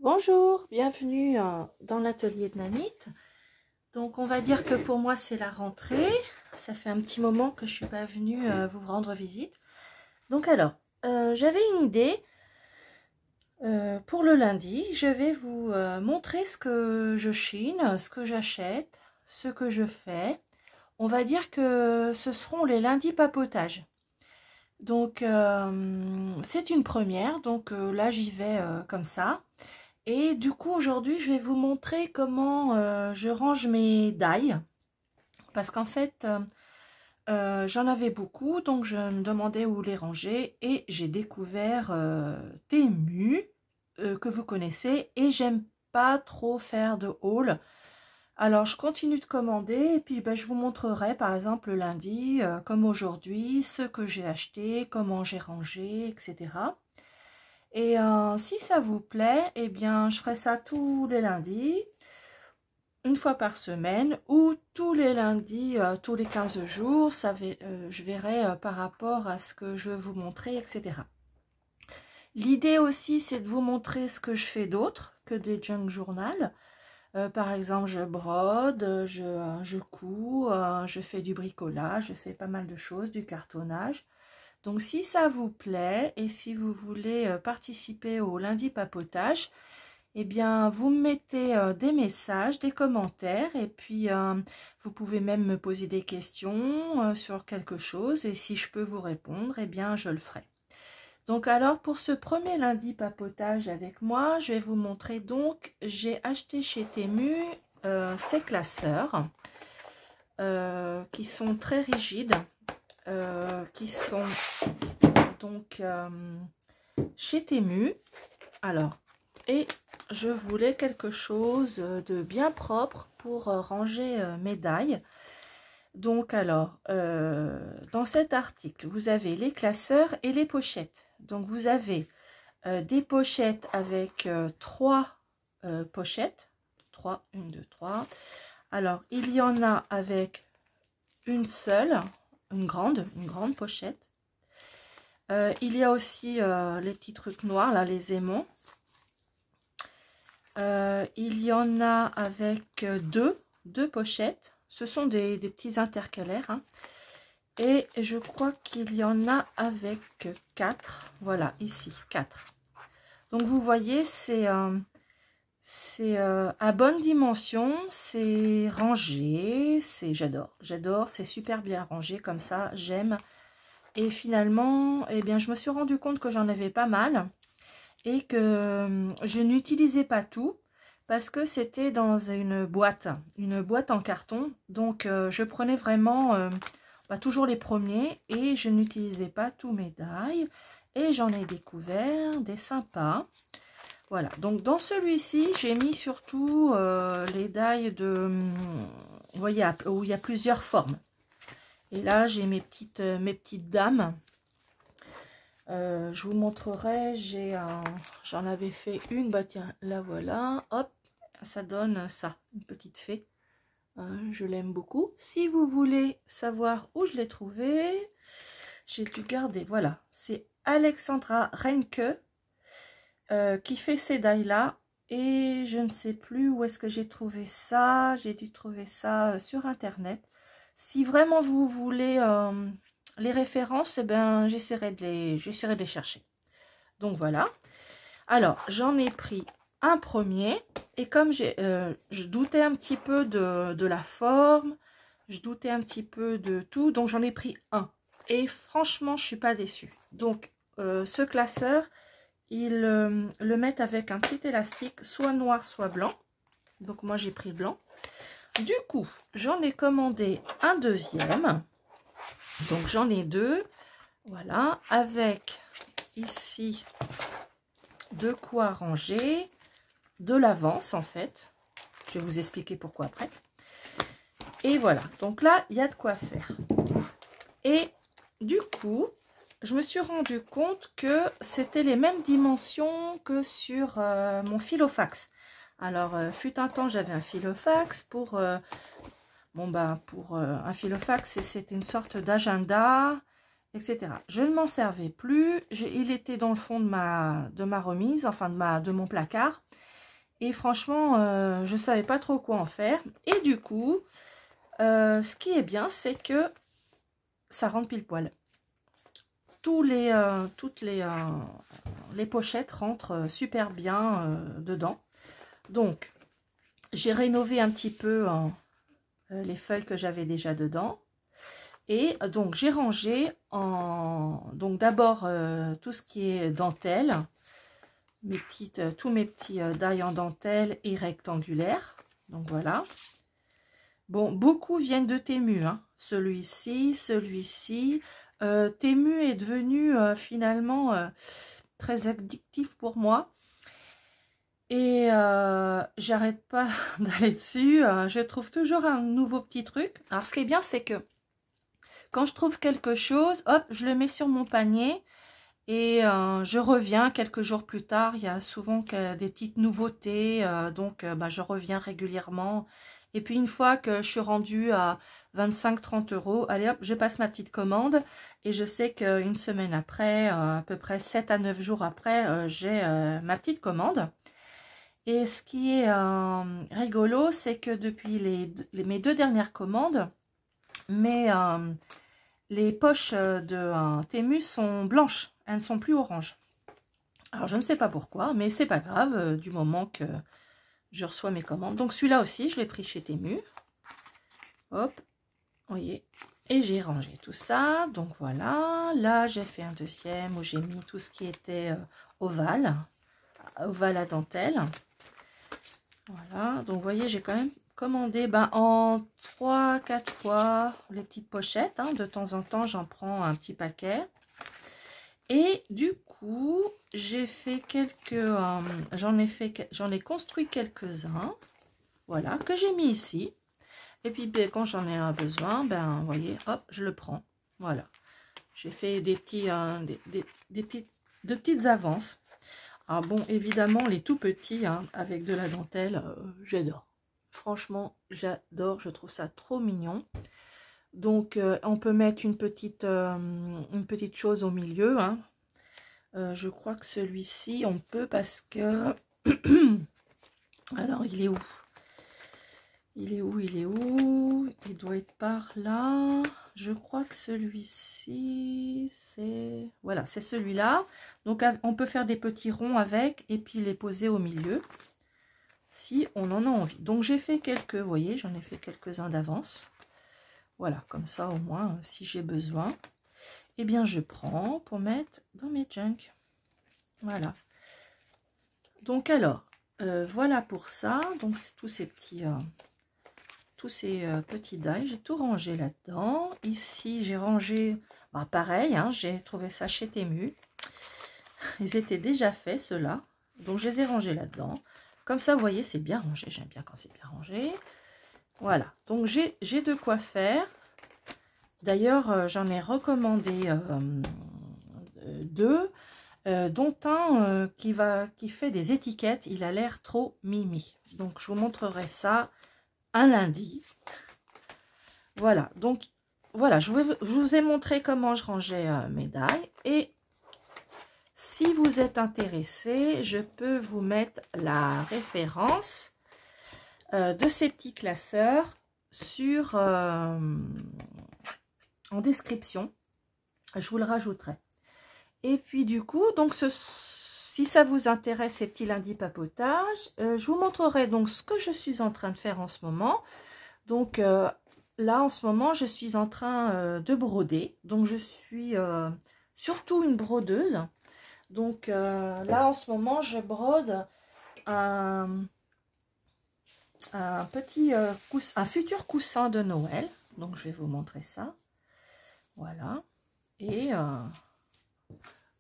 Bonjour, bienvenue dans l'atelier de Nanit. Donc on va dire que pour moi c'est la rentrée. Ça fait un petit moment que je ne suis pas venue vous rendre visite. Donc alors, j'avais une idée pour le lundi. Je vais vous montrer ce que je chine, ce que j'achète, ce que je fais. On va dire que ce seront les lundis papotage. Donc c'est une première, donc là j'y vais comme ça. Et du coup, aujourd'hui, je vais vous montrer comment je range mes die. Parce qu'en fait, j'en avais beaucoup, donc je me demandais où les ranger. Et j'ai découvert Temu, que vous connaissez. Et j'aime pas trop faire de haul. Alors, je continue de commander. Et puis, ben, je vous montrerai, par exemple, le lundi, comme aujourd'hui, ce que j'ai acheté, comment j'ai rangé, etc. Et si ça vous plaît, eh bien, je ferai ça tous les lundis, une fois par semaine, ou tous les lundis, tous les 15 jours. Je verrai par rapport à ce que je veux vous montrer, etc. L'idée aussi, c'est de vous montrer ce que je fais d'autre que des junk journal. Par exemple, je brode, je couds, je fais du bricolage, je fais pas mal de choses, du cartonnage. Donc, si ça vous plaît et si vous voulez participer au lundi papotage, eh bien, vous me mettez des messages, des commentaires et puis vous pouvez même me poser des questions sur quelque chose et si je peux vous répondre, eh bien, je le ferai. Donc, alors, pour ce premier lundi papotage avec moi, je vais vous montrer donc, j'ai acheté chez Temu ces classeurs qui sont très rigides. Qui sont donc chez Temu. Alors, et je voulais quelque chose de bien propre pour ranger mes die. Donc alors, dans cet article, vous avez les classeurs et les pochettes. Donc vous avez des pochettes avec 3 pochettes. 3, 1, 2, 3. Alors, il y en a avec une seule, une grande pochette. Il y a aussi les petits trucs noirs, là, les aimants. Il y en a avec deux pochettes. Ce sont des petits intercalaires. Hein. Et je crois qu'il y en a avec 4. Voilà, ici, 4. Donc, vous voyez, c'est à bonne dimension. C'est rangé. J'adore. C'est super bien rangé comme ça. J'aime. Et finalement, eh bien, je me suis rendu compte que j'en avais pas mal et que je n'utilisais pas tout parce que c'était dans une boîte en carton. Donc, je prenais vraiment toujours les premiers et je n'utilisais pas tous mes die. Et j'en ai découvert des sympas. Voilà, donc dans celui-ci, j'ai mis surtout les die de... Vous voyez, où il y a plusieurs formes. Et là, j'ai mes petites dames. Je vous montrerai, j'en avais fait une, bah tiens, la voilà, hop, ça donne ça, une petite fée. Je l'aime beaucoup. Si vous voulez savoir où je l'ai trouvée, j'ai dû garder, voilà, c'est Alexandra Renke qui fait ces die-là. Et je ne sais plus où est-ce que j'ai trouvé ça, j'ai dû trouver ça sur internet. Si vraiment vous voulez les références, eh ben, j'essaierai de les chercher. Donc voilà. Alors, j'en ai pris un premier. Et comme je doutais un petit peu de la forme, je doutais un petit peu de tout, donc j'en ai pris un. Et franchement, je ne suis pas déçue. Donc, ce classeur, ils le mettent avec un petit élastique, soit noir, soit blanc. Donc, moi, j'ai pris blanc. Du coup, j'en ai commandé un deuxième. Donc, j'en ai deux. Voilà. Avec ici de quoi ranger. De l'avance, en fait. Je vais vous expliquer pourquoi après. Et voilà. Donc là, il y a de quoi faire. Et du coup, je me suis rendu compte que c'était les mêmes dimensions que sur mon filofax. Alors, fut un temps, j'avais un filofax pour... pour un filofax, c'était une sorte d'agenda, etc. Je ne m'en servais plus. Il était dans le fond de ma remise, enfin de mon placard. Et franchement, je savais pas trop quoi en faire. Et du coup, ce qui est bien, c'est que ça rentre pile poil. Toutes les pochettes rentrent super bien dedans. Donc, j'ai rénové un petit peu les feuilles que j'avais déjà dedans. Et donc, j'ai rangé donc d'abord tout ce qui est dentelle. Tous mes petits die en dentelle et rectangulaires. Donc, voilà. Bon, beaucoup viennent de Temu. Hein. Celui-ci. Temu est devenu finalement très addictif pour moi. Et j'arrête pas d'aller dessus. Je trouve toujours un nouveau petit truc. Alors, ce qui est bien, c'est que quand je trouve quelque chose, hop, je le mets sur mon panier. Et je reviens quelques jours plus tard. Il y a souvent des petites nouveautés. Donc, je reviens régulièrement. Et puis, une fois que je suis rendue à 25-30 €, allez hop, je passe ma petite commande. Et je sais qu'une semaine après, à peu près 7 à 9 jours après, j'ai ma petite commande. Et ce qui est rigolo, c'est que depuis mes 2 dernières commandes, les poches de Temu sont blanches, elles ne sont plus oranges. Alors je ne sais pas pourquoi, mais c'est pas grave du moment que je reçois mes commandes. Donc celui-là aussi, je l'ai pris chez Temu. Hop, vous voyez. Et j'ai rangé tout ça. Donc voilà, là j'ai fait un deuxième où j'ai mis tout ce qui était ovale à dentelle. Voilà, donc vous voyez, j'ai quand même commandé en 3-4 fois les petites pochettes. Hein. De temps en temps, j'en prends un petit paquet. Et du coup, j'ai fait j'en ai construit quelques-uns. Voilà, que j'ai mis ici. Et puis, quand j'en ai besoin, vous voyez, hop, je le prends. Voilà. J'ai fait des petites avances. Alors bon, évidemment, les tout petits, hein, avec de la dentelle, j'adore. Franchement, j'adore, je trouve ça trop mignon. Donc, on peut mettre une petite chose au milieu. Hein. Je crois que celui-ci, on peut parce que... Alors, il est où? Il doit être par là. Je crois que celui-ci, c'est... Voilà, c'est celui-là. Donc, on peut faire des petits ronds avec et puis les poser au milieu si on en a envie. Donc, j'ai fait quelques, vous voyez, j'en ai fait quelques-uns d'avance. Voilà, comme ça, au moins, si j'ai besoin, eh bien, je prends pour mettre dans mes junk. Voilà. Donc, alors, voilà pour ça. Donc, c'est tous ces petits... petits die, j'ai tout rangé là-dedans. Ici, j'ai rangé, pareil, hein, j'ai trouvé ça chez Temu. Ils étaient déjà faits, ceux-là. Donc, je les ai rangés là-dedans. Comme ça, vous voyez, c'est bien rangé. J'aime bien quand c'est bien rangé. Voilà. Donc, j'ai de quoi faire. D'ailleurs, j'en ai recommandé 2, dont un qui fait des étiquettes. Il a l'air trop mimi. Donc, je vous montrerai ça un lundi. Voilà, donc voilà, je vous ai montré comment je rangeais mes die. Et si vous êtes intéressé, je peux vous mettre la référence de ces petits classeurs en description. Je vous le rajouterai. Et puis du coup, donc si ça vous intéresse, ces petits lundis papotage, je vous montrerai donc ce que je suis en train de faire en ce moment. Donc là, en ce moment, je suis en train de broder. Donc, je suis surtout une brodeuse. Donc, là, en ce moment, je brode un futur coussin de Noël. Donc, je vais vous montrer ça. Voilà. Et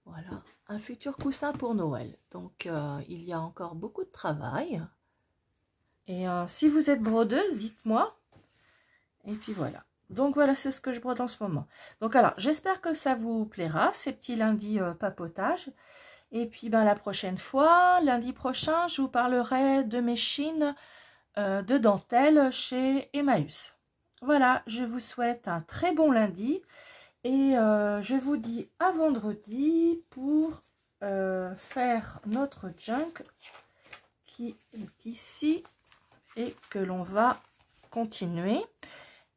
voilà, un futur coussin pour Noël. Donc, il y a encore beaucoup de travail. Et si vous êtes brodeuse, dites-moi. Et puis voilà. Donc voilà, c'est ce que je brode en ce moment. Donc alors, j'espère que ça vous plaira, ces petits lundis papotage. Et puis la prochaine fois, lundi prochain, je vous parlerai de mes chines de dentelle chez Emmaüs. Voilà, je vous souhaite un très bon lundi. Et je vous dis à vendredi pour faire notre junk qui est ici et que l'on va continuer.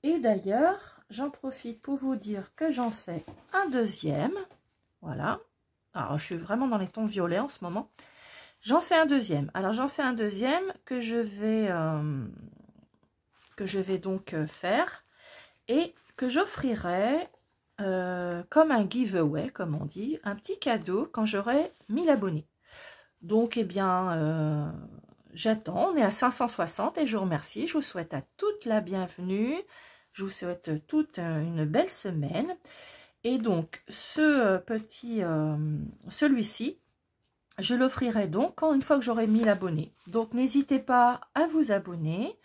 Et d'ailleurs, j'en profite pour vous dire que j'en fais un deuxième. Voilà. Alors, je suis vraiment dans les tons violets en ce moment. J'en fais un deuxième. Alors, j'en fais un deuxième que je vais donc faire et que j'offrirai comme un giveaway, comme on dit, un petit cadeau quand j'aurai 1000 abonnés. Donc, eh bien, j'attends. On est à 560 et je vous remercie. Je vous souhaite à toute la bienvenue. Je vous souhaite toute une belle semaine. Et donc, celui-ci, je l'offrirai donc une fois que j'aurai 1000 abonnés. Donc, n'hésitez pas à vous abonner,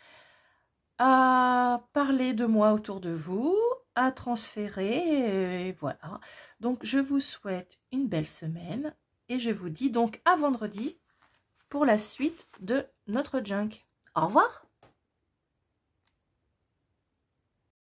à parler de moi autour de vous, à transférer, et voilà. Donc, je vous souhaite une belle semaine et je vous dis donc à vendredi pour la suite de notre junk. Au revoir!